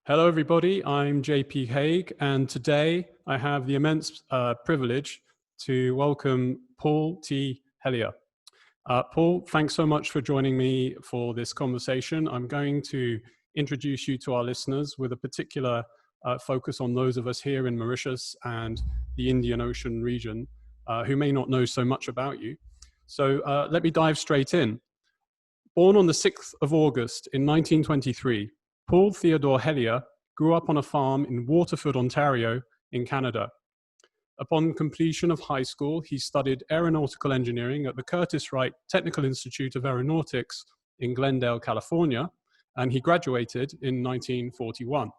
Hello, everybody. I'm JP Hague, and today I have the immense privilege to welcome Paul T. Hellyer. Paul, thanks so much for joining me for this conversation. I'm going to introduce you to our listeners with a particular focus on those of us here in Mauritius and the Indian Ocean region who may not know so much about you. So let me dive straight in. Born on the 6th of August in 1923, Paul Theodore Hellyer grew up on a farm in Waterford, Ontario, in Canada. Upon completion of high school, he studied aeronautical engineering at the Curtiss-Wright Technical Institute of Aeronautics in Glendale, California, and he graduated in 1941.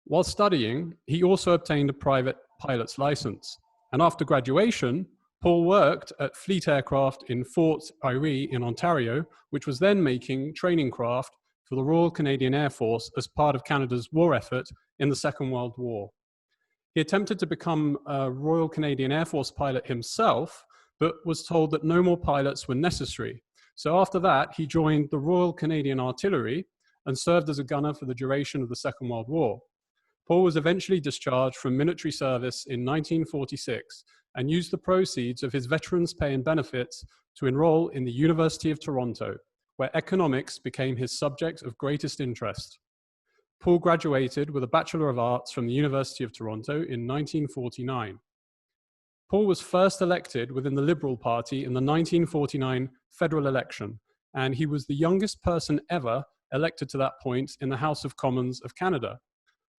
While studying, he also obtained a private pilot's license, and after graduation, Paul worked at Fleet Aircraft in Fort Erie in Ontario, which was then making training craft for the Royal Canadian Air Force as part of Canada's war effort in the Second World War. He attempted to become a Royal Canadian Air Force pilot himself, but was told that no more pilots were necessary. So after that, he joined the Royal Canadian Artillery and served as a gunner for the duration of the Second World War. Paul was eventually discharged from military service in 1946 and used the proceeds of his veterans' pay and benefits to enroll in the University of Toronto, where economics became his subject of greatest interest. Paul graduated with a Bachelor of Arts from the University of Toronto in 1949. Paul was first elected within the Liberal Party in the 1949 federal election, and he was the youngest person ever elected to that point in the House of Commons of Canada.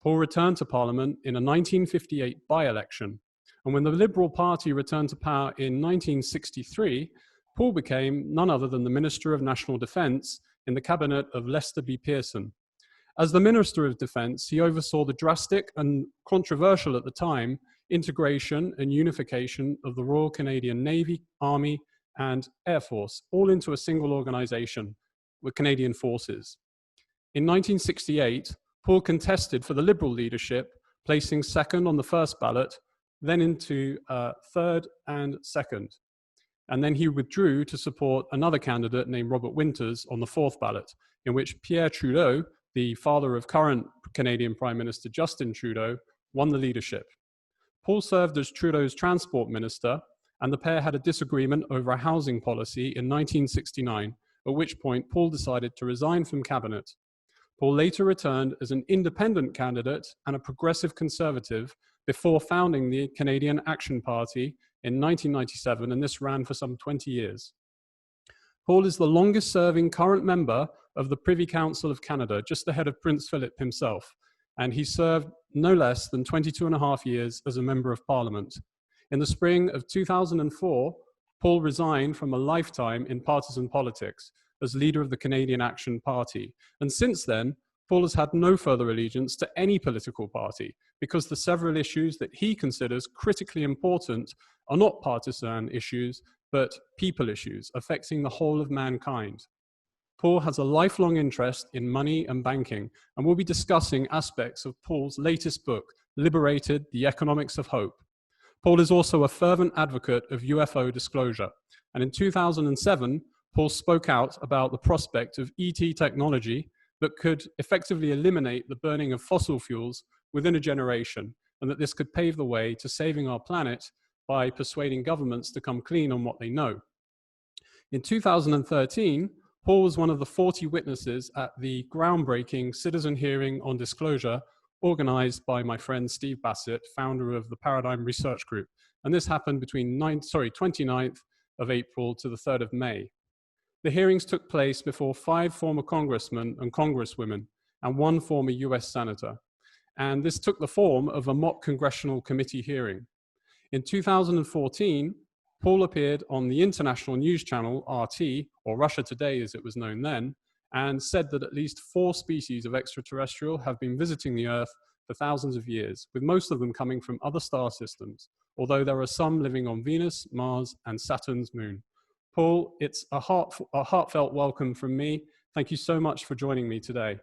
Paul returned to Parliament in a 1958 by-election, and when the Liberal Party returned to power in 1963, Paul became none other than the Minister of National Defence in the cabinet of Lester B.Pearson. As the Minister of Defence, he oversaw the drastic and controversial at the time integration and unification of the Royal Canadian Navy, Army, and Air Force, all into a single organisation with Canadian Forces. In 1968, Paul contested for the Liberal leadership, placing second on the first ballot, then into third and second. And then he withdrew to support another candidate named Robert Winters on the fourth ballot, in which Pierre Trudeau, the father of current Canadian Prime Minister Justin Trudeau, won the leadership. Paul served as Trudeau's transport minister, and the pair had a disagreement over a housing policy in 1969, at which point Paul decided to resign from cabinet. Paul later returned as an independent candidate and a progressive conservative before founding the Canadian Action Party in 1997, and this ran for some 20 years. Paul is the longest serving current member of the Privy Council of Canada, just ahead of Prince Philip himself, and he served no less than 22 and a half years as a member of Parliament. In the spring of 2004, Paul resigned from a lifetime in partisan politics as leader of the Canadian Action Party, and since then, Paul has had no further allegiance to any political party because the several issues that he considers critically important are not partisan issues, but people issues affecting the whole of mankind. Paul has a lifelong interest in money and banking, and we'll be discussing aspects of Paul's latest book, Liberated: The Economics of Hope. Paul is also a fervent advocate of UFO disclosure, and in 2007, Paul spoke out about the prospect of ET technology that could effectively eliminate the burning of fossil fuels within a generation, and that this could pave the way to saving our planet by persuading governments to come clean on what they know. In 2013, Paul was one of the 40 witnesses at the groundbreaking citizen hearing on disclosure organized by my friend Steve Bassett, founder of the Paradigm Research Group. And this happened between 29th of April to the 3rd of May. The hearings took place before 5 former congressmen and congresswomen and 1 former US senator. And this took the form of a mock congressional committee hearing. In 2014, Paul appeared on the international news channel RT, or Russia Today as it was known then, and said that at least 4 species of extraterrestrial have been visiting the Earth for thousands of years, with most of them coming from other star systems, although there are some living on Venus, Mars, and Saturn's moon. Paul, it's a heartfelt welcome from me. Thank you so much for joining me today.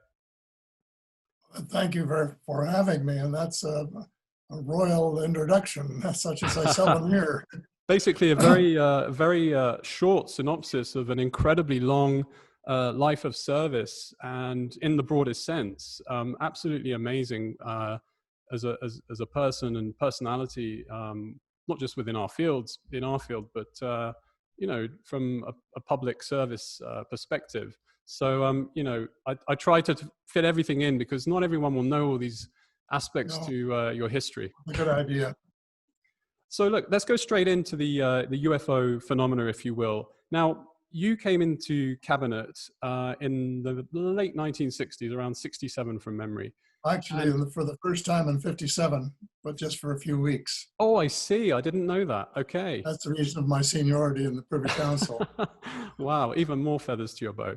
Thank you for having me, and that's a royal introduction, such as I seldom hear. Basically, a very short synopsis of an incredibly long life of service, and in the broadest sense, absolutely amazing as a person and personality, not just within our fields, but from a public service perspective. So I try to fit everything in, because not everyone will know all these aspects No, to your history. a good idea. So look, let's go straight into the UFO phenomena, if you will. Now, you came into cabinet in the late 1960s, around 67 from memory. Actually, for the first time in 57, but just for a few weeks. Oh, I see. I didn't know that. Okay. That's the reason of my seniority in the Privy Council. Wow, even more feathers to your bow.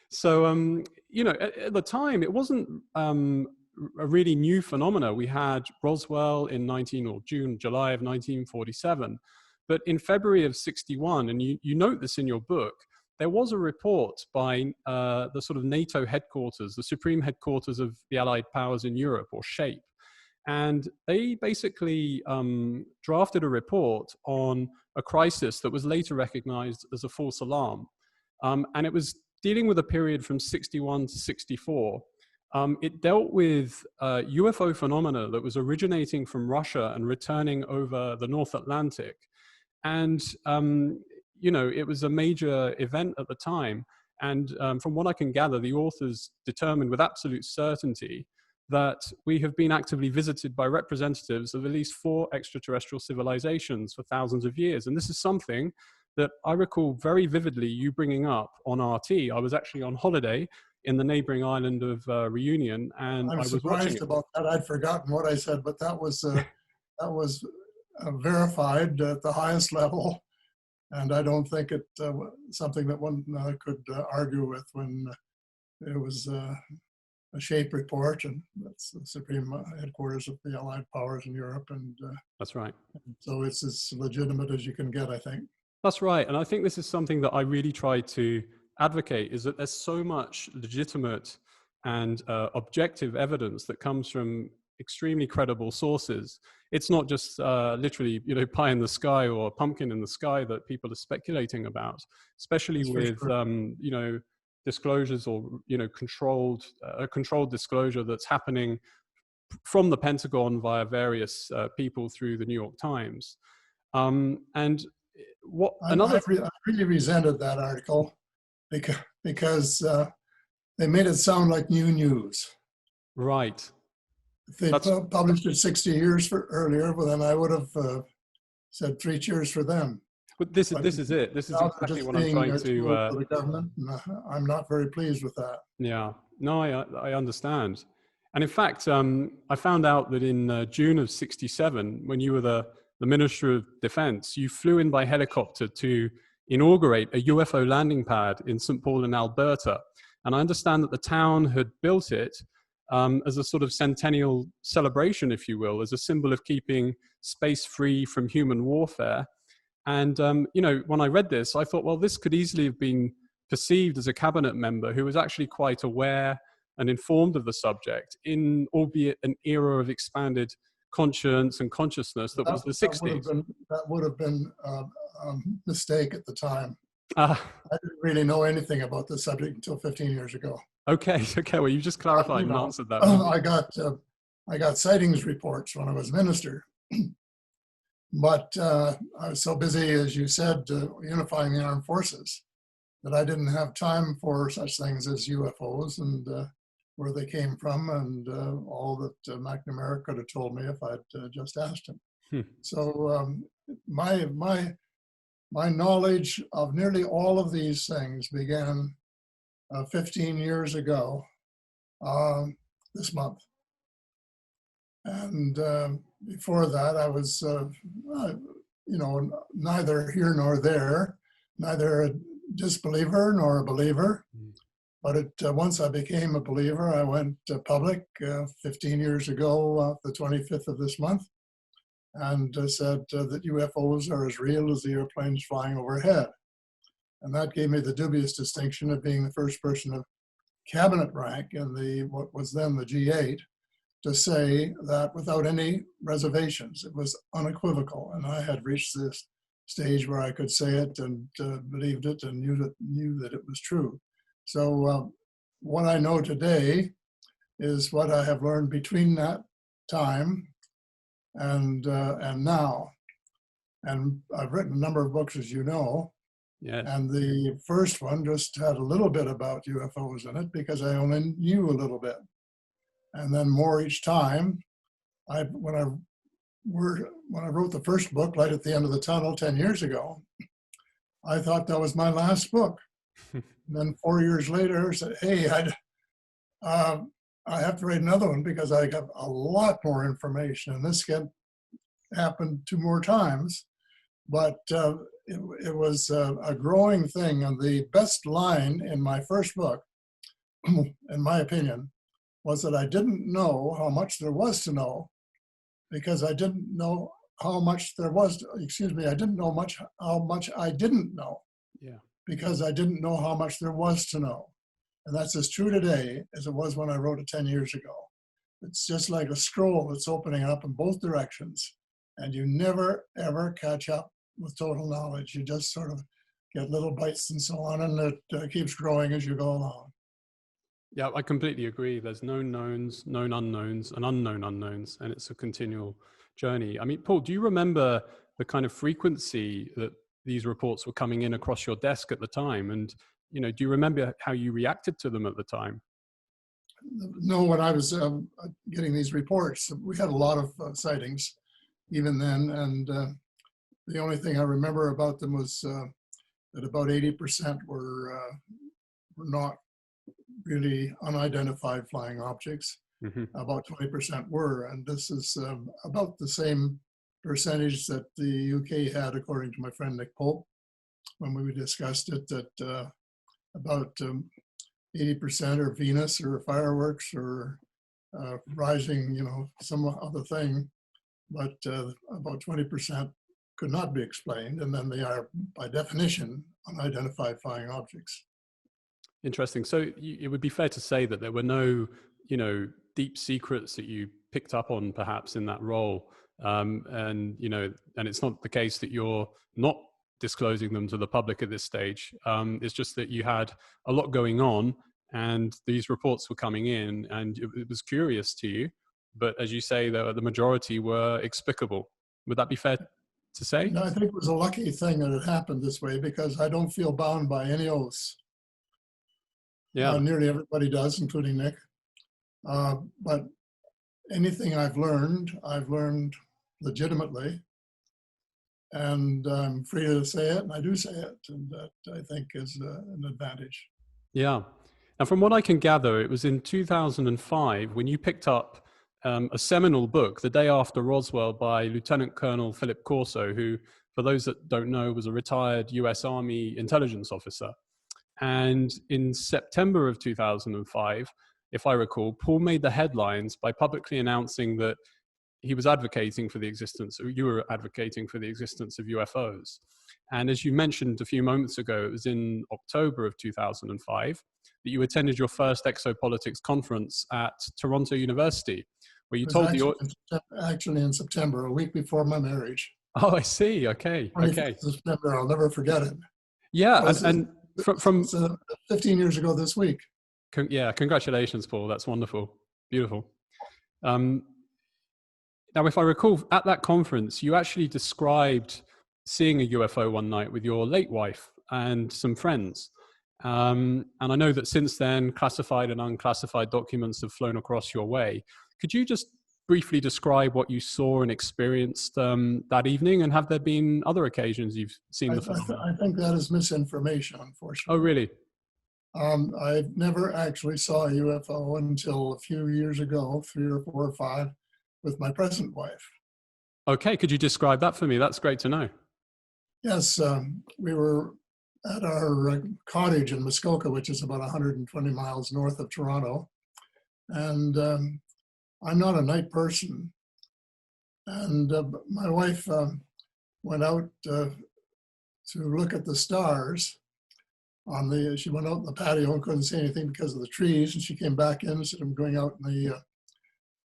So, at the time, it wasn't a really new phenomena. We had Roswell in July of 1947. But in February of 61, and you note this in your book, there was a report by the sort of NATO headquarters, the supreme headquarters of the Allied powers in Europe, or SHAPE. And they basically drafted a report on a crisis that was later recognized as a false alarm. And it was dealing with a period from 61 to 64. It dealt with UFO phenomena that was originating from Russia and returning over the North Atlantic. And, it was a major event at the time. And from what I can gather, the authors determined with absolute certainty that we have been actively visited by representatives of at least 4 extraterrestrial civilizations for thousands of years. And this is something that I recall very vividly you bringing up on RT. I was actually on holiday in the neighboring island of Reunion, and I was surprised about that. I'd forgotten what I said, but that was verified at the highest level, and I don't think it something that one could argue with when it was a SHAPE report, and that's the supreme headquarters of the Allied powers in Europe, and that's right. So it's as legitimate as you can get, I think. That's right, and I think this is something that I really try to advocate, is that there's so much legitimate and objective evidence that comes from extremely credible sources. It's not just literally, pie in the sky or pumpkin in the sky that people are speculating about, especially That's with, sure. Disclosures or, controlled disclosure that's happening from the Pentagon via various people through the New York Times. And what I really resented that article because they made it sound like new news. Right. If they published it 60 years earlier, well, then I would have said 3 cheers for them. But this is it. This is exactly what I'm trying to. For the government, I'm not very pleased with that. Yeah. No, I understand. And in fact, I found out that in June of 67, when you were the Minister of Defense, you flew in by helicopter to inaugurate a UFO landing pad in St. Paul in Alberta. And I understand that the town had built it as a sort of centennial celebration, if you will, as a symbol of keeping space free from human warfare. And, when I read this, I thought, well, this could easily have been perceived as a cabinet member who was actually quite aware and informed of the subject in, albeit an era of expanded conscience and consciousness that was the 60s. That would have been a mistake at the time. I didn't really know anything about the subject until 15 years ago. Okay. Well, you just clarified and answered that. I got sightings reports when I was minister, but I was so busy, as you said, unifying the armed forces, that I didn't have time for such things as UFOs and where they came from, and all that McNamara could have told me if I'd just asked him. So my knowledge of nearly all of these things began 15 years ago this month. And before that, I was, neither here nor there, neither a disbeliever nor a believer. But once I became a believer, I went public 15 years ago, the 25th of this month, and said that UFOs are as real as the airplanes flying overhead. And that gave me the dubious distinction of being the first person of cabinet rank in what was then the G8 to say that without any reservations. It was unequivocal, and I had reached this stage where I could say it and believed it and knew that it was true. So what I know today is what I have learned between that time and now. And I've written a number of books, as you know. Yes. And the first one just had a little bit about UFOs in it because I only knew a little bit. And then more each time. When I wrote the first book, Light at the End of the Tunnel, 10 years ago, I thought that was my last book. And then 4 years later, I said, hey, I have to write another one because I got a lot more information. And this happened 2 more times. But it was a growing thing. And the best line in my first book, in my opinion, was that I didn't know how much there was to know because I didn't know how much there was, I didn't know how much I didn't know. Yeah. Because I didn't know how much there was to know. And that's as true today as it was when I wrote it 10 years ago. It's just like a scroll that's opening up in both directions. And you never, ever catch up with total knowledge. You just sort of get little bites and so on, and it keeps growing as you go along. Yeah, I completely agree. There's known knowns, known unknowns, and unknown unknowns, and it's a continual journey. I mean, Paul, do you remember the kind of frequency that these reports were coming in across your desk at the time? And, do you remember how you reacted to them at the time? No, when I was getting these reports, we had a lot of sightings even then. And the only thing I remember about them was that about 80% were not really unidentified flying objects. Mm-hmm. About 20% were, and this is about the same percentage that the UK had, according to my friend Nick Pope, when we discussed it, that about 80% are Venus or fireworks or rising, some other thing, but about 20% could not be explained, and then they are, by definition, unidentified flying objects. Interesting. So it would be fair to say that there were no, deep secrets that you picked up on perhaps in that role. And it's not the case that you're not disclosing them to the public at this stage. It's just that you had a lot going on and these reports were coming in and it was curious to you. But as you say, the majority were explicable. Would that be fair to say? No, I think it was a lucky thing that it happened this way because I don't feel bound by any oaths. Yeah. Nearly everybody does, including Nick. But anything I've learned legitimately. And I'm free to say it, and I do say it. And that, I think, is an advantage. Yeah. And from what I can gather, it was in 2005 when you picked up a seminal book, The Day After Roswell, by Lieutenant Colonel Philip Corso, who, for those that don't know, was a retired US Army intelligence officer. And in September of 2005, if I recall, Paul made the headlines by publicly announcing that he was advocating for the existence, or you were advocating for the existence of UFOs. And as you mentioned a few moments ago, it was in October of 2005 that you attended your first exopolitics conference at Toronto University, where you told actually in September, a week before my marriage. Oh, I see. Okay. Okay. September, I'll never forget it. Yeah. And from 15 years ago this week. Yeah. Congratulations, Paul. That's wonderful. Beautiful. Now, if I recall, at that conference, you actually described seeing a UFO one night with your late wife and some friends. And I know that since then, classified and unclassified documents have flown across your way. Could you just briefly describe what you saw and experienced that evening? And have there been other occasions you've seen the phenomenon? I think that is misinformation, unfortunately. Oh, really? I never actually saw a UFO until a few years ago, 3 or 4 or 5, with my present wife. Okay, could you describe that for me? That's great to know. Yes, we were at our cottage in Muskoka, which is about 120 miles north of Toronto. And I'm not a night person. And my wife went out to look at the stars. She went out in the patio and couldn't see anything because of the trees. And she came back in and said, I'm going out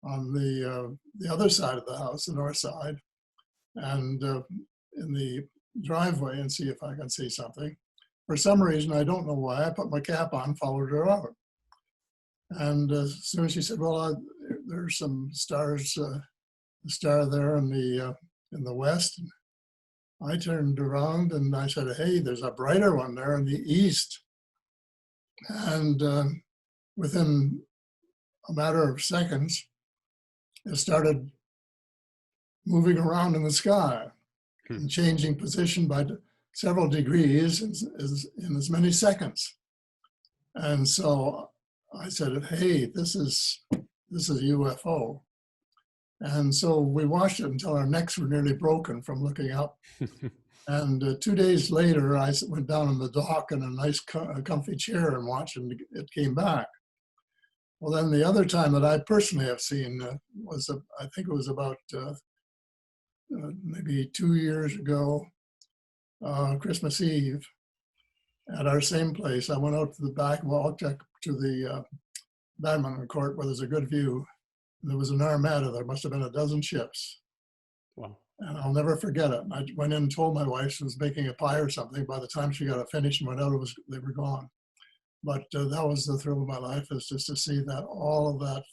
on the other side of the house, the north side, and in the driveway and see if I can see something. for some reason, I don't know why, I put my cap on, followed her out. And as soon as she said, well, there's some stars, a star there in the west. I turned around and I said, hey, there's a brighter one there in the east. And within a matter of seconds, it started moving around in the sky and changing position by several degrees in as many seconds. And so I said, hey, this is a UFO. And so we watched it until our necks were nearly broken from looking up. And 2 days later, I went down on the dock in a nice comfy chair and watched, and it came back. Well, then the other time that I personally have seen was, I think it was about maybe 2 years ago, Christmas Eve, at our same place. I went out to the back, walked up to the badminton court where there's a good view. There was an armada. There must have been a dozen ships. Wow. And I'll never forget it. I went in and told my wife she was making a pie or something. By the time she got it finished and went out, they were gone. But that was the thrill of my life, is just to see that all of that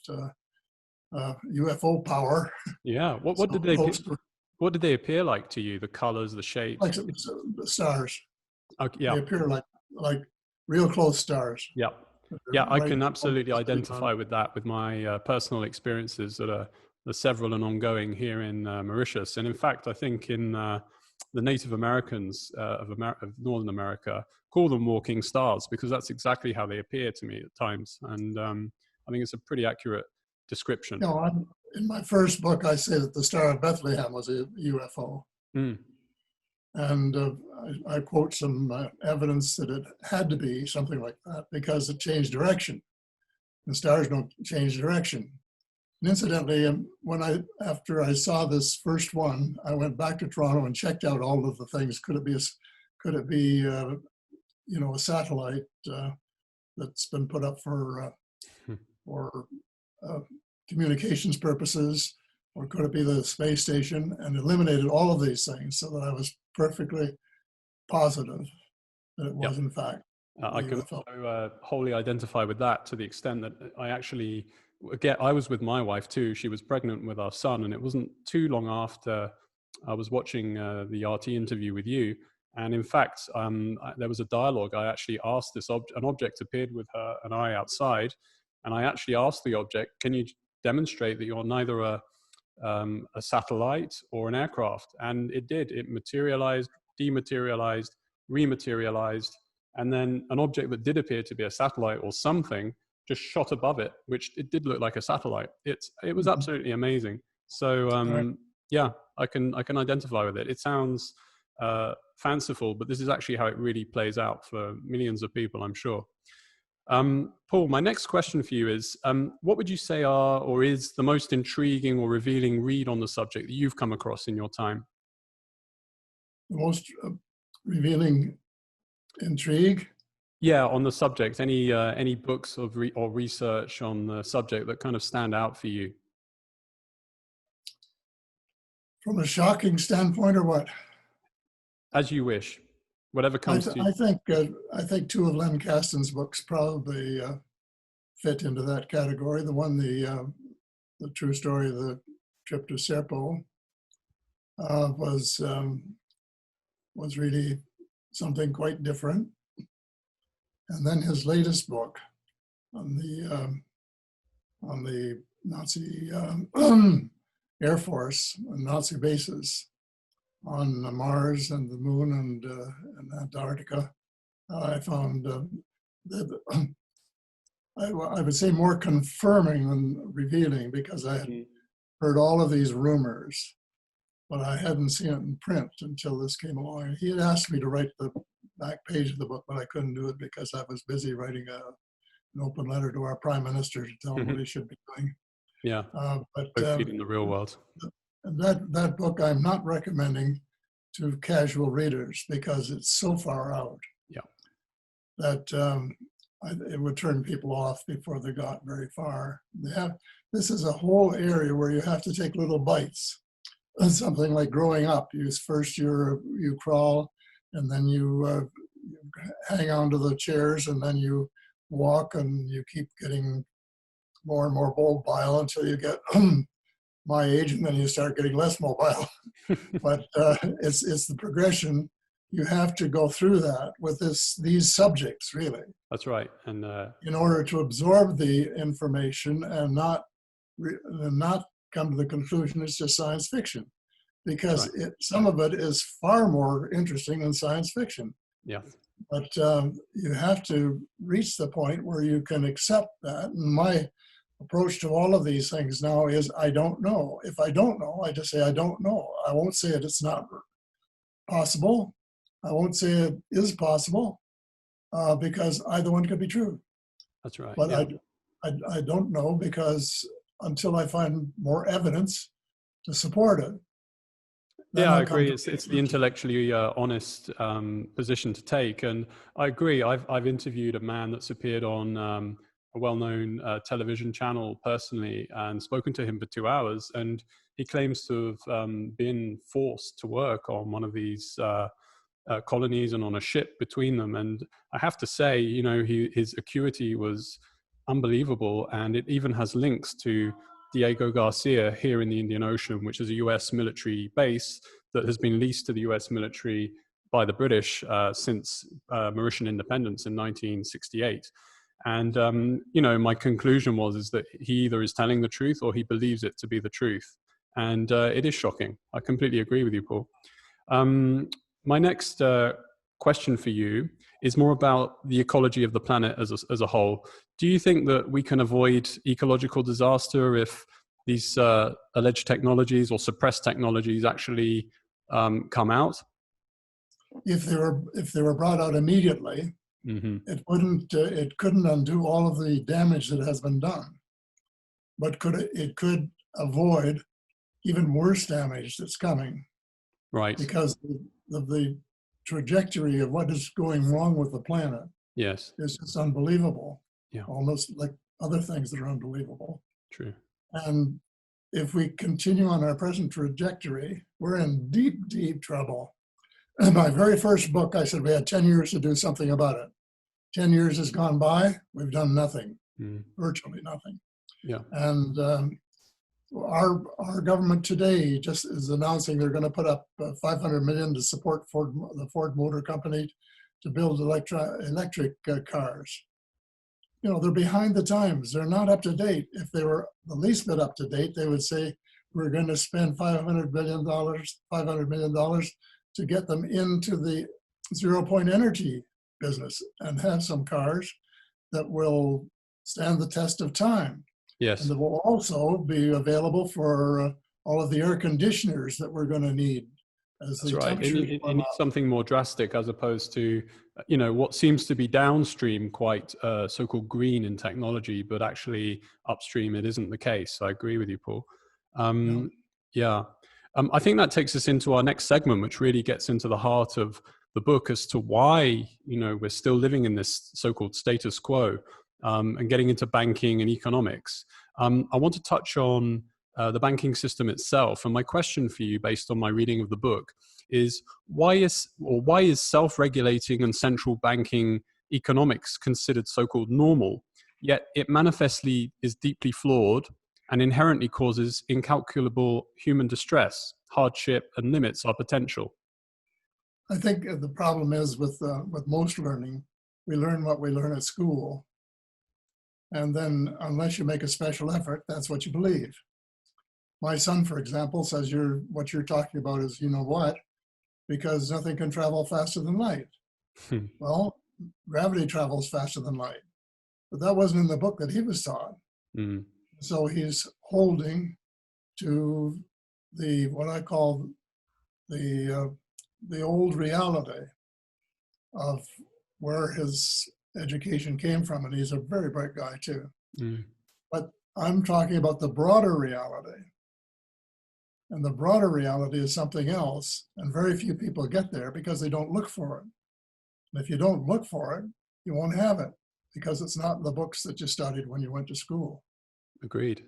UFO power. Yeah. What did they appear like to you? The colors, the shapes? Like the stars. Okay, yeah. They appear like real close stars. Yeah. Yeah, I can absolutely identify with that, with my personal experiences that are several and ongoing here in Mauritius. And in fact, I think in the Native Americans of Northern America call them walking stars, because that's exactly how they appear to me at times. And I think it's a pretty accurate description. In my first book, I say that the Star of Bethlehem was a UFO. Mm. And I quote some evidence that it had to be something like that because it changed direction. And stars don't change direction. And incidentally, after I saw this first one, I went back to Toronto and checked out all of the things. Could it be a satellite that's been put up for communications purposes? Or could it be the space station? And eliminated all of these things so that I was perfectly positive that it was, in fact. I can also wholly identify with that, to the extent that I was with my wife too. She was pregnant with our son, and it wasn't too long after I was watching the RT interview with you. And in fact, there was a dialogue. I actually asked an object appeared with her and I outside, and I actually asked the object, can you demonstrate that you're neither a satellite or an aircraft? And it did. It materialized, dematerialized, rematerialized, and then an object that did appear to be a satellite or something just shot above it, which it did look like a satellite. It was absolutely amazing. So yeah, I can identify with it. It sounds fanciful, but this is actually how it really plays out for millions of people, I'm sure. Paul, my next question for you is, what would you say are or is the most intriguing or revealing read on the subject that you've come across in your time? The most revealing intrigue? Yeah, on the subject. Any books or research on the subject that kind of stand out for you? From a shocking standpoint, or what? As you wish. Whatever comes to you. I think two of Len Kasten's books probably fit into that category. The one, the true story of the trip to Serpo, was really something quite different. And then his latest book on the Nazi Air Force and Nazi bases on Mars and the Moon and Antarctica, I found that I would say more confirming than revealing, because I had heard all of these rumors, but I hadn't seen it in print until this came along. He had asked me to write the back page of the book, but I couldn't do it because I was busy writing an open letter to our Prime Minister to tell him what he should be doing. Yeah, but in the real world. That book I'm not recommending to casual readers because it's so far out that it would turn people off before they got very far. This is a whole area where you have to take little bites. Something like growing up. First you crawl, and then you hang on to the chairs, and then you walk and you keep getting more and more mobile until you get my age, and then you start getting less mobile. But it's the progression. You have to go through that with these subjects, really. That's right. And in order to absorb the information and not come to the conclusion it's just science fiction, because right. Some of it is far more interesting than science fiction. Yeah. But you have to reach the point where you can accept that. And my approach to all of these things now is I don't know. If I don't know, I just say I don't know. I won't say it's not possible. I won't say it is possible because either one could be true. That's right. But yeah. I don't know, because until I find more evidence to support it. Yeah, I agree. It's the intellectually honest position to take, and I agree. I've interviewed a man that's appeared on a well-known television channel personally, and spoken to him for 2 hours, and he claims to have been forced to work on one of these colonies and on a ship between them. And I have to say, you know, his acuity was unbelievable, and it even has links to Diego Garcia here in the Indian Ocean, which is a US military base that has been leased to the US military by the British since Mauritian independence in 1968. And, you know, my conclusion is that he either is telling the truth or he believes it to be the truth. And it is shocking. I completely agree with you, Paul. My next question for you is more about the ecology of the planet as a whole. Do you think that we can avoid ecological disaster if these alleged technologies or suppressed technologies actually come out? If they were brought out immediately, it couldn't undo all of the damage that has been done, but it could avoid even worse damage that's coming. Right. Because of the trajectory of what is going wrong with the planet. Yes. Is just unbelievable. Yeah. Almost like other things that are unbelievable. True. And if we continue on our present trajectory, we're in deep, deep trouble. In my very first book, I said we had 10 years to do something about it. 10 years has gone by, we've done nothing, virtually nothing. Yeah. And our government today just is announcing they're going to put up $500 million to support the Ford Motor Company to build electric cars. You know, they're behind the times. They're not up to date. If they were the least bit up to date, they would say we're going to spend $500 million to get them into the zero-point energy business and have some cars that will stand the test of time. Yes. And that will also be available for all of the air conditioners that we're going to need. That's right. It needs something more drastic as opposed to, you know, what seems to be downstream quite so-called green in technology, but actually upstream it isn't the case. I agree with you, Paul. Yeah. I think that takes us into our next segment, which really gets into the heart of the book as to why, you know, we're still living in this so-called status quo. And getting into banking and economics. I want to touch on the banking system itself. And my question for you, based on my reading of the book, is why is self-regulating and central banking economics considered so-called normal, yet it manifestly is deeply flawed and inherently causes incalculable human distress, hardship, and limits our potential? I think the problem is with most learning, we learn what we learn at school. And then unless you make a special effort, that's what you believe. My son, for example, says what you're talking about is you know what, because nothing can travel faster than light. Well, gravity travels faster than light, but that wasn't in the book that he was taught. So he's holding to what I call the old reality of where his education came from, and he's a very bright guy too. But I'm talking about the broader reality, and the broader reality is something else, and very few people get there because they don't look for it. And if you don't look for it, you won't have it, because it's not in the books that you studied when you went to school. Agreed.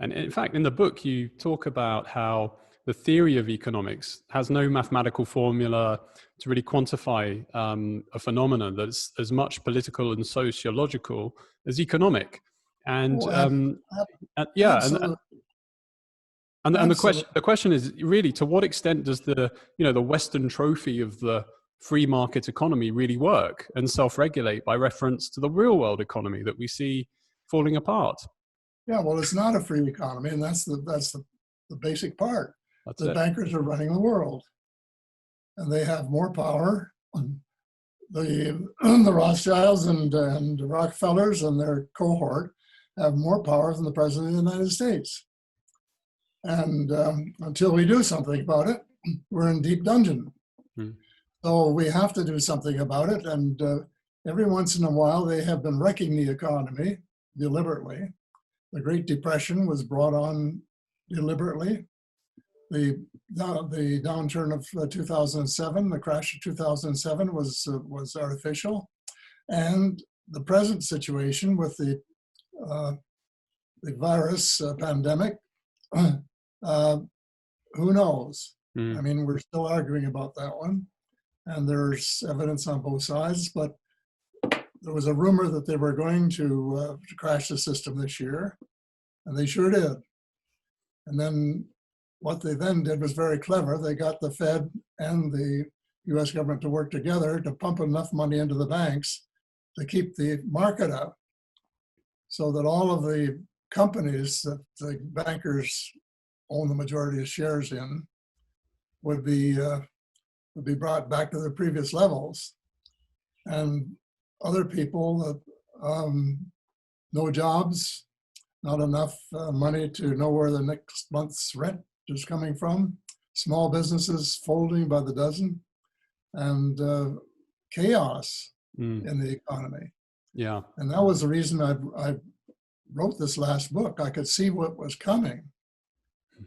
And in fact, in the book, you talk about how the theory of economics has no mathematical formula to really quantify a phenomenon that's as much political and sociological as economic. And Oh, yeah, absolutely. and Absolutely. the question is really, to what extent does the the Western trophy of the free market economy really work and self-regulate by reference to the real world economy that we see falling apart? Yeah, well, it's not a free economy, and that's the basic part. That's The it. bankers are running the world, and they have more power. The Rothschilds and the Rockefellers and their cohort have more power than the President of the United States. And until we do something about it, we're in deep dungeon. Hmm. So we have to do something about it. And every once in a while, they have been wrecking the economy deliberately. The Great Depression was brought on deliberately. The downturn of 2007, the crash of 2007 was artificial. And the present situation with the virus pandemic, who knows? I mean, we're still arguing about that one, and there's evidence on both sides, but there was a rumor that they were going to crash the system this year, and they sure did. And then what they then did was very clever. They got the Fed and the US government to work together to pump enough money into the banks to keep the market up, so that all of the companies that the bankers own the majority of shares in would be brought back to their previous levels. And other people, no jobs, not enough money to know where the next month's rent is coming from, small businesses folding by the dozen, and chaos in the economy. Yeah. And that was the reason I wrote this last book. I could see what was coming,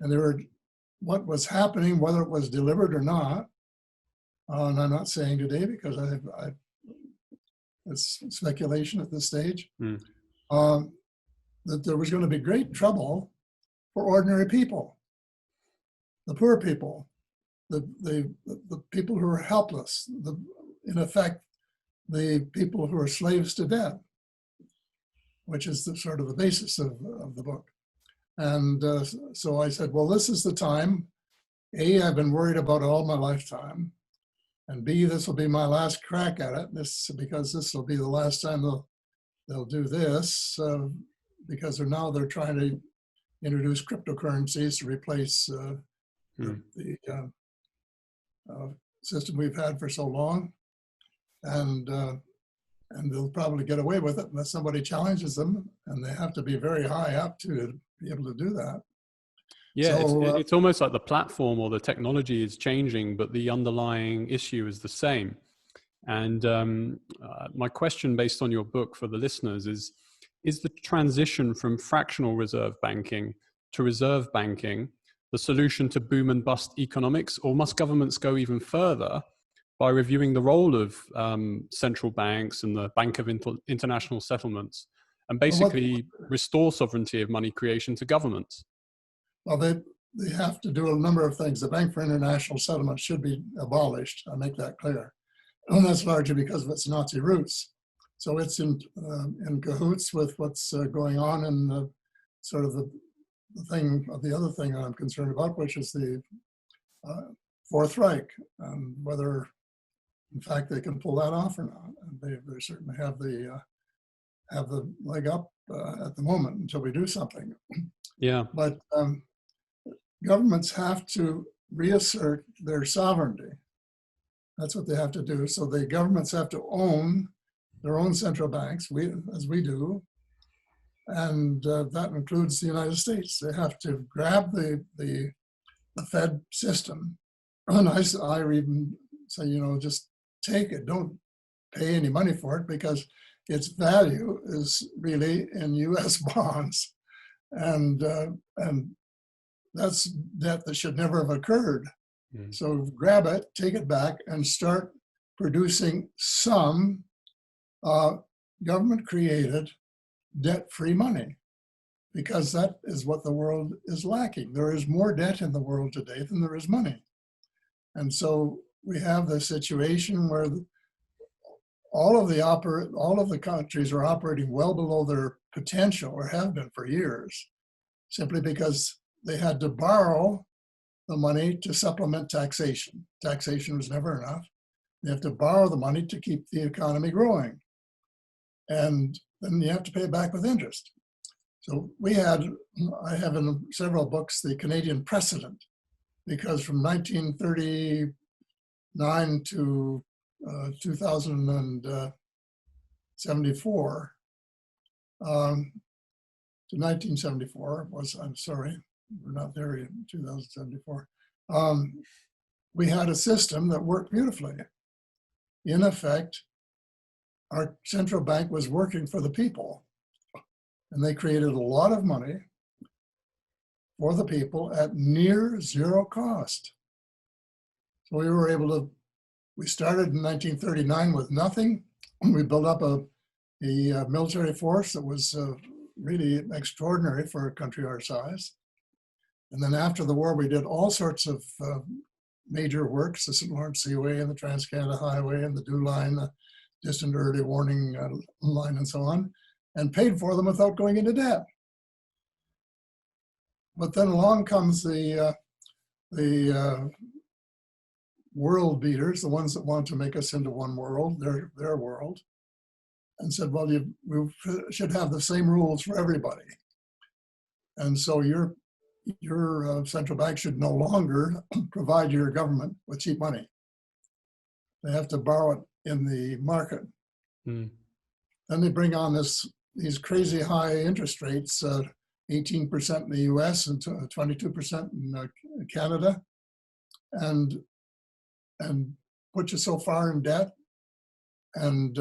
and what was happening, whether it was delivered or not. And I'm not saying today because it's speculation at this stage. That there was going to be great trouble for ordinary people, the poor people, the people who are helpless, in effect, the people who are slaves to debt, which is sort of the basis of the book. And so I said, well, this is the time. A, I've been worried about it all my lifetime. And B, this will be my last crack at it. Because this will be the last time they'll do this, because they're trying to introduce cryptocurrencies to replace the system we've had for so long. And they'll probably get away with it unless somebody challenges them, and they have to be very high up to be able to do that. Yeah, so, it's almost like the platform or the technology is changing, but the underlying issue is the same. And my question based on your book for the listeners is the transition from fractional reserve banking to reserve banking the solution to boom and bust economics, or must governments go even further by reviewing the role of central banks and the Bank of International Settlements, and basically restore sovereignty of money creation to governments? Well, they have to do a number of things. The Bank for International Settlements should be abolished. I make that clear. And that's largely because of its Nazi roots. So it's in cahoots with what's going on in sort of the other thing that I'm concerned about, which is the Fourth Reich, and whether, in fact, they can pull that off or not. And they certainly have the leg up at the moment until we do something. Yeah. But governments have to reassert their sovereignty. That's what they have to do. So the governments have to own their own central banks, as we do, and that includes the United States. They have to grab the Fed system, and I even say, just take it. Don't pay any money for it, because its value is really in U.S. bonds, and that's debt that should never have occurred. So grab it, take it back, and start producing some government-created debt-free money. because that is what the world is lacking. There is more debt in the world today than there is money. And so we have the situation where all of the countries are operating well below their potential, or have been for years, simply because they had to borrow the money to supplement taxation. Taxation was never enough. They have to borrow the money to keep the economy growing. And then you have to pay it back with interest. So I have in several books the Canadian precedent, because from 1939 to 2074, to 1974 I'm sorry, we're not there yet, 2074. We had a system that worked beautifully. In effect, our central bank was working for the people, and they created a lot of money for the people at near zero cost. So we started in 1939 with nothing. We built up a military force that was really extraordinary for a country our size. And then after the war, we did all sorts of major works, the St. Lawrence Seaway and the Trans-Canada Highway and the Dew Line, the Distant Early Warning Line, and so on, and paid for them without going into debt. But then along comes the world beaters, the ones that want to make us into one world, their world, and said, well, we should have the same rules for everybody. And so your central bank should no longer provide your government with cheap money. They have to borrow it in the market. Then they bring on these crazy high interest rates, 18% in the US and 22% in Canada, and put you so far in debt, and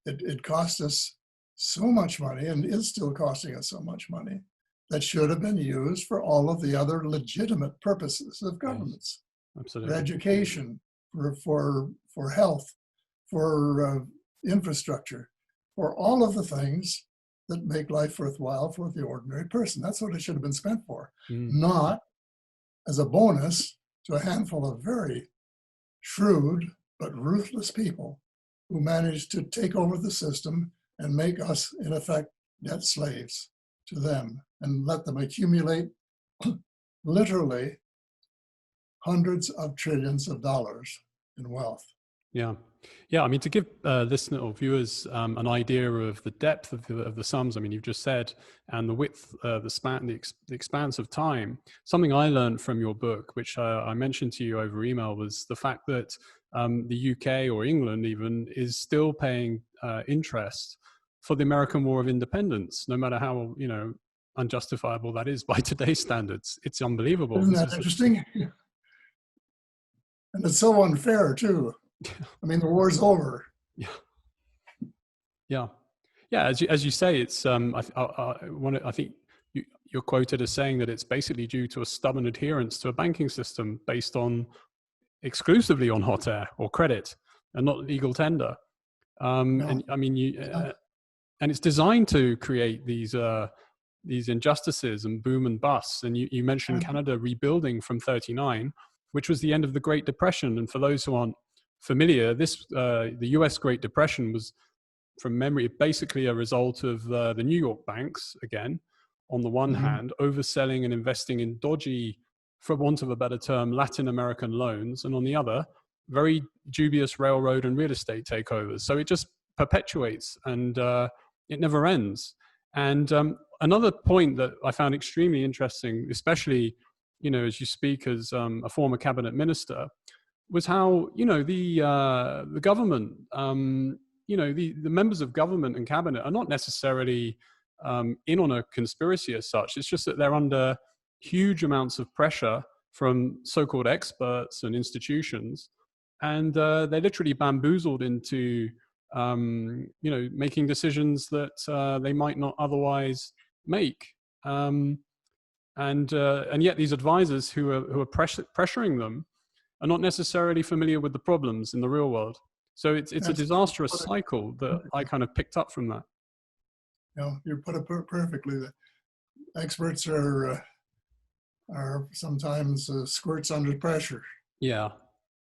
it cost us so much money, and is still costing us so much money, that should have been used for all of the other legitimate purposes of governments. Yes, absolutely. For education, for health, for infrastructure, for all of the things that make life worthwhile for the ordinary person. That's what it should have been spent for, not as a bonus to a handful of very shrewd but ruthless people who managed to take over the system and make us, in effect, debt slaves to them, and let them accumulate literally hundreds of trillions of dollars in wealth. Yeah. Yeah, I mean, to give listeners or viewers an idea of the depth of the sums, I mean, you've just said, and the width, the span, the expanse of time. Something I learned from your book, which I mentioned to you over email, was the fact that the UK or England even is still paying interest for the American War of Independence, no matter how, unjustifiable that is by today's standards. It's unbelievable. Isn't that interesting? And it's so unfair too. I mean, the war's over. Yeah. As you say, it's. I think you're quoted as saying that it's basically due to a stubborn adherence to a banking system based exclusively on hot air or credit, and not legal tender. And I mean, and it's designed to create these injustices and boom and bust. And you mentioned Canada rebuilding from '39, which was the end of the Great Depression. And for those who aren't familiar, the US Great Depression was, from memory, basically a result of the New York banks, again, on the one hand, overselling and investing in dodgy, for want of a better term, Latin American loans, and on the other, very dubious railroad and real estate takeovers. So it just perpetuates, and it never ends. And another point that I found extremely interesting, especially, as you speak as a former cabinet minister, was how, the government, the members of government and cabinet are not necessarily in on a conspiracy as such. It's just that they're under huge amounts of pressure from so-called experts and institutions, and they're literally bamboozled into, making decisions that they might not otherwise make. And yet these advisors who are pressuring them are not necessarily familiar with the problems in the real world. So it's a disastrous cycle that I kind of picked up from that. You put it perfectly. The experts are sometimes squirts under pressure. Yeah.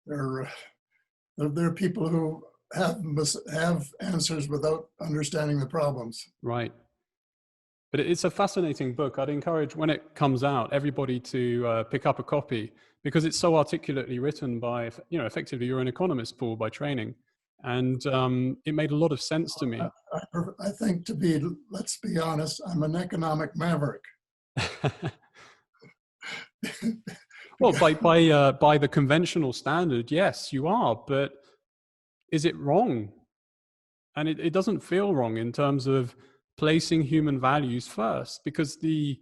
They're people who have answers without understanding the problems. Right. But it's a fascinating book. I'd encourage, when it comes out, everybody to pick up a copy, because it's so articulately written by, effectively you're an economist, Paul, by training. And it made a lot of sense to me. I think let's be honest, I'm an economic maverick. Well, by the conventional standard, yes, you are. But is it wrong? And it doesn't feel wrong in terms of placing human values first, because the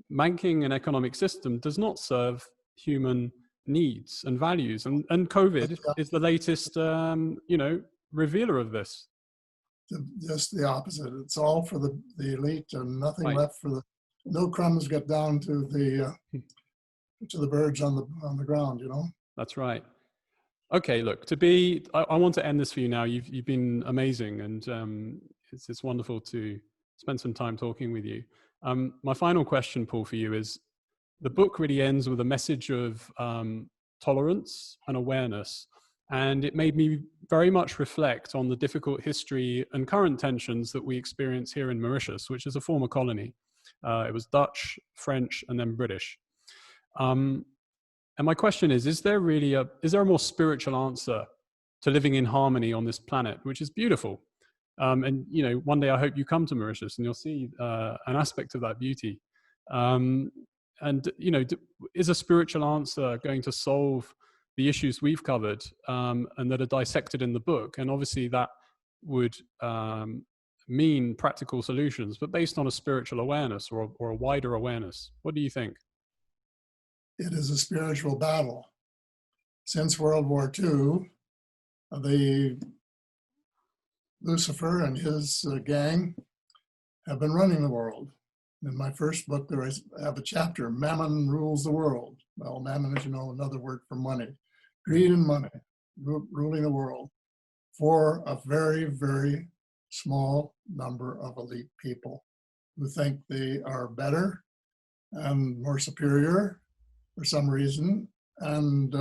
banking and economic system does not serve human needs and values. And COVID is the latest, revealer of this. Just the opposite. It's all for the elite and nothing left for no crumbs get down to the birds on the ground, That's right. Okay, look, I want to end this for you now. You've been amazing, and it's wonderful to spend some time talking with you. My final question, Paul, for you is, the book really ends with a message of tolerance and awareness. And it made me very much reflect on the difficult history and current tensions that we experience here in Mauritius, which is a former colony. It was Dutch, French, and then British. And my question is there a more spiritual answer to living in harmony on this planet, which is beautiful? And, one day I hope you come to Mauritius and you'll see an aspect of that beauty. Is a spiritual answer going to solve the issues we've covered and that are dissected in the book? And obviously that would mean practical solutions, but based on a spiritual awareness or a wider awareness. What do you think? It is a spiritual battle. Since World War II, the Lucifer and his gang have been running the world. In my first book, I have a chapter, Mammon Rules the World. Well, mammon is, another word for money. Greed and money, ruling the world for a very, very small number of elite people who think they are better and more superior for some reason, and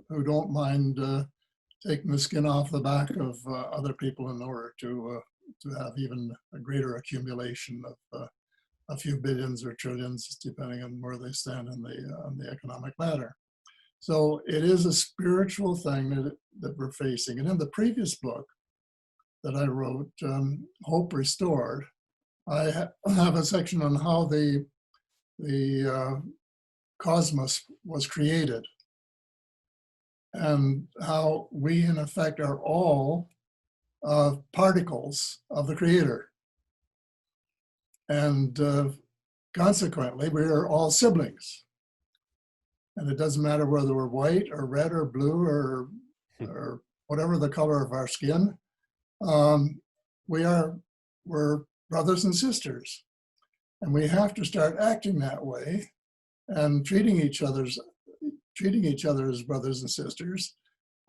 who don't mind taking the skin off the back of other people in order to have even a greater accumulation of a few billions or trillions, depending on where they stand on the economic ladder. So it is a spiritual thing that we're facing. And in the previous book that I wrote, Hope Restored, I have a section on how the cosmos was created and how we, in effect, are all particles of the Creator. And consequently, we are all siblings. And it doesn't matter whether we're white or red or blue or whatever the color of our skin. We're brothers and sisters. And we have to start acting that way and treating each other as brothers and sisters,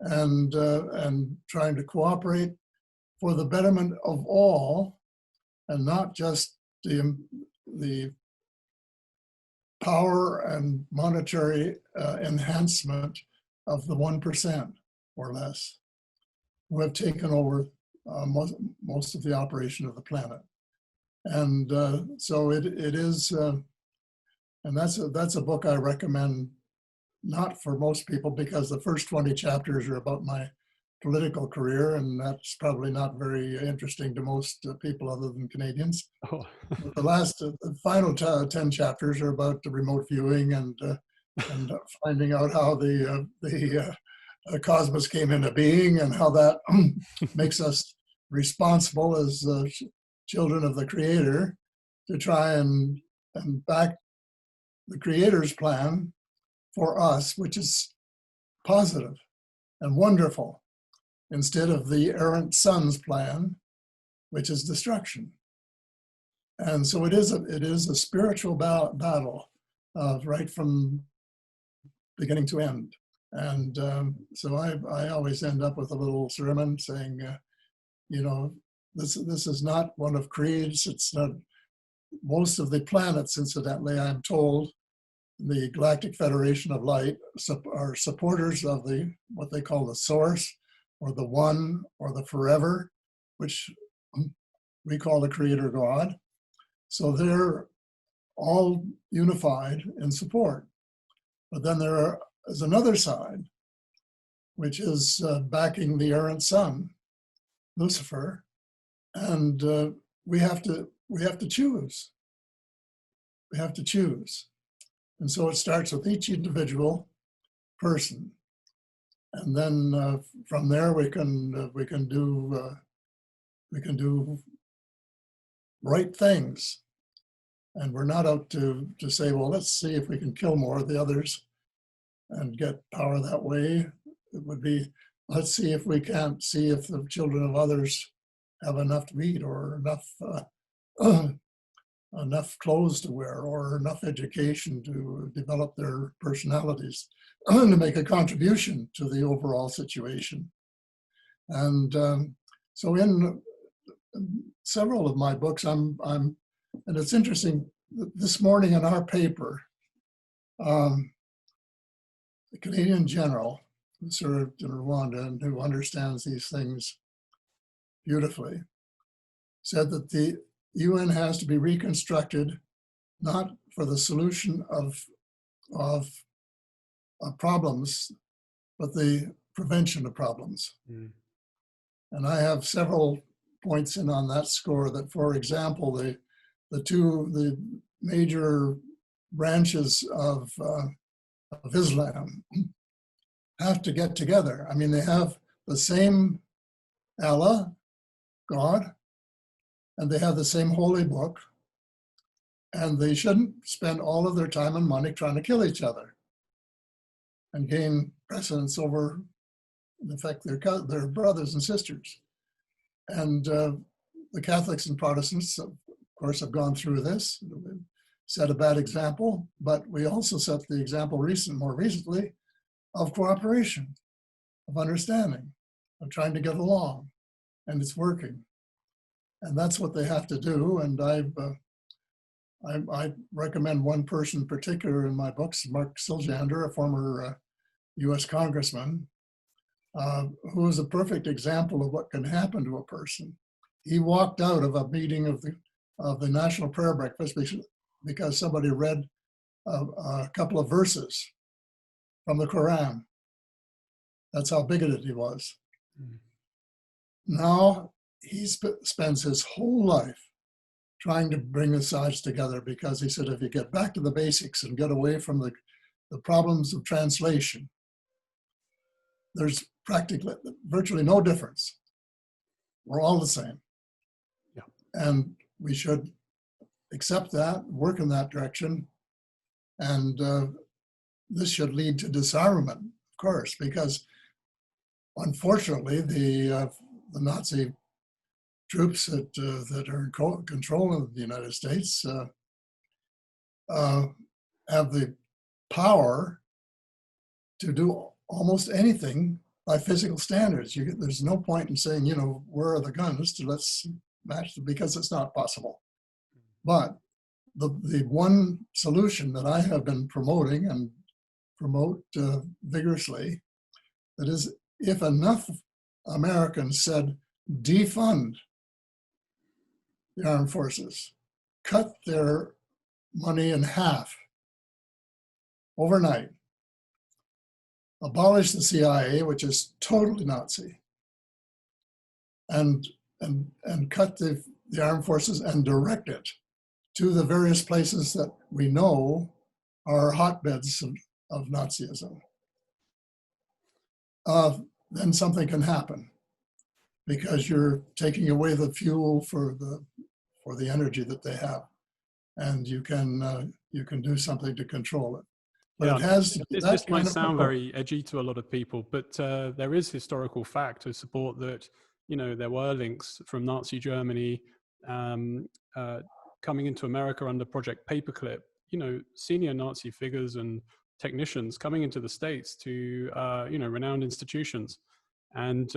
and trying to cooperate for the betterment of all, and not just the power and monetary enhancement of the 1% or less, who have taken over most of the operation of the planet. And so it is, and that's a book I recommend, not for most people, because the first 20 chapters are about my political career, and that's probably not very interesting to most people other than Canadians. Oh. But the final 10 chapters are about the remote viewing and finding out how the cosmos came into being and how that makes us responsible as children of the Creator to try and back the Creator's plan for us, which is positive and wonderful, instead of the errant son's plan, which is destruction. And so it is a spiritual battle, right from beginning to end. And so I always end up with a little sermon saying, this is not one of creeds. It's not. Most of the planets, incidentally, I'm told, the Galactic Federation of Light are supporters of the what they call the source, or the one, or the forever, which we call the creator God. So they're all unified in support. But then there is another side, which is backing the errant son, Lucifer, and we have to choose. We have to choose. And so it starts with each individual person, and then from there we can do right things, and we're not out to say, well, let's see if we can kill more of the others and get power that way. It would be, let's see if we can't see if the children of others have enough to eat, or enough clothes to wear, or enough education to develop their personalities to make a contribution to the overall situation. And so in several of my books, and it's interesting, this morning in our paper, the Canadian general who served in Rwanda and who understands these things beautifully said that the UN has to be reconstructed not for the solution of problems, but the prevention of problems. Mm. And I have several points in on that score. That, for example, the major branches of Islam have to get together. I mean, they have the same Allah, God, and they have the same holy book, and they shouldn't spend all of their time and money trying to kill each other and gain precedence over, in effect, their brothers and sisters. And the Catholics and Protestants, of course, have gone through this, set a bad example, but we also set the example more recently of cooperation, of understanding, of trying to get along, and it's working. And that's what they have to do. And I recommend one person in particular in my books, Mark Siljander, a former US congressman, who is a perfect example of what can happen to a person. He walked out of a meeting of the National Prayer Breakfast because somebody read a couple of verses from the Quran. That's how bigoted he was. Mm. Now he spends his whole life trying to bring the sides together, because he said, if you get back to the basics and get away from the problems of translation, there's virtually no difference. We're all the same. Yeah. And we should accept that, work in that direction. And this should lead to disarmament, of course, because unfortunately the Nazi troops that are in control of the United States have the power to do almost anything by physical standards. There's no point in saying, where are the guns let's match them, because it's not possible. But the one solution that I have been promoting and promote vigorously, that is, if enough Americans said, defund the armed forces, cut their money in half overnight, abolish the CIA, which is totally Nazi, and cut the armed forces and direct it to the various places that we know are hotbeds of Nazism, then something can happen, because you're taking away the fuel for the energy that they have, and you can do something to control it. But yeah, it has to be this might sound very edgy to a lot of people, but there is historical fact to support that. There were links from Nazi Germany coming into America under Project Paperclip. Senior Nazi figures and technicians coming into the States to renowned institutions, and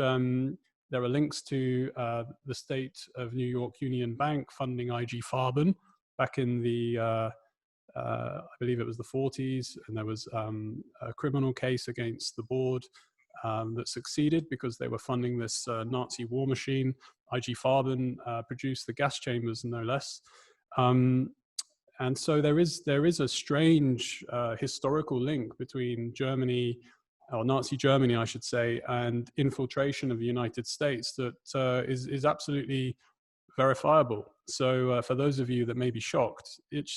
There are links to the State of New York Union Bank funding IG Farben back in the I believe it was the 40s, and there was a criminal case against the board that succeeded because they were funding this Nazi war machine. IG Farben produced the gas chambers, no less. And so there is a strange historical link between Germany, or Nazi Germany, I should say, and infiltration of the United States that is absolutely verifiable. So for those of you that may be shocked, it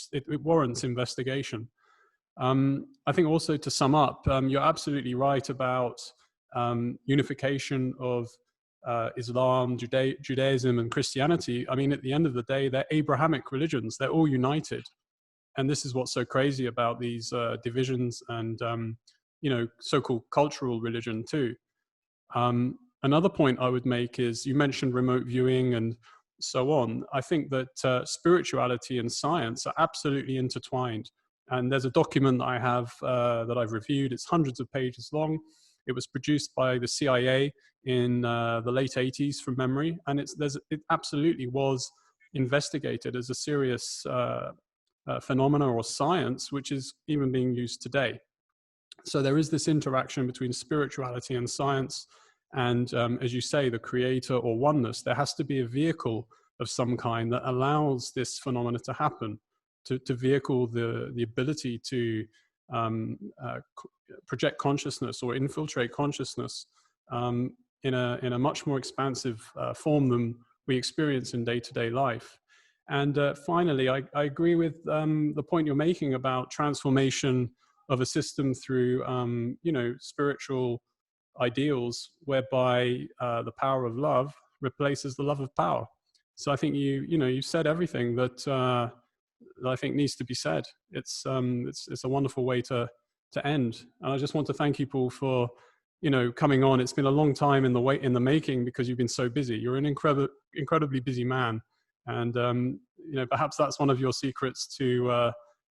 warrants investigation. I think also, to sum up, you're absolutely right about unification of Islam, Judaism, and Christianity. I mean, at the end of the day, they're Abrahamic religions. They're all united. And this is what's so crazy about these divisions and, so-called cultural religion too. Another point I would make is, you mentioned remote viewing and so on. I think that spirituality and science are absolutely intertwined. And there's a document that I have that I've reviewed. It's hundreds of pages long. It was produced by the CIA in the late 80s from memory. And it absolutely was investigated as a serious phenomena or science, which is even being used today. So there is this interaction between spirituality and science. And as you say, the creator or oneness, there has to be a vehicle of some kind that allows this phenomena to happen, to vehicle the ability to project consciousness or infiltrate consciousness in a much more expansive form than we experience in day-to-day life. And finally, I agree with the point you're making about transformation of a system through, spiritual ideals, whereby the power of love replaces the love of power. So I think you said everything that I think needs to be said. It's a wonderful way to end. And I just want to thank you, Paul, for coming on. It's been a long time in the making, because you've been so busy. You're an incredibly busy man, and perhaps that's one of your secrets to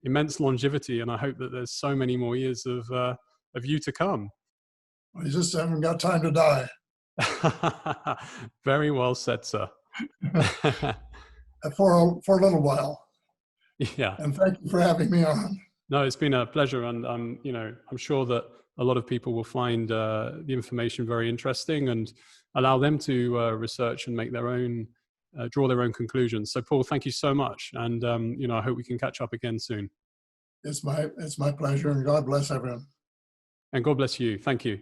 immense longevity. And I hope that there's so many more years of you to come. I just haven't got time to die. Very well said, sir. For a little while. Yeah. And thank you for having me on. No, it's been a pleasure, and I'm sure that a lot of people will find the information very interesting and allow them to research and make their own, draw their own conclusions. So, Paul, thank you so much, and I hope we can catch up again soon. It's my pleasure, and God bless everyone. And God bless you. Thank you.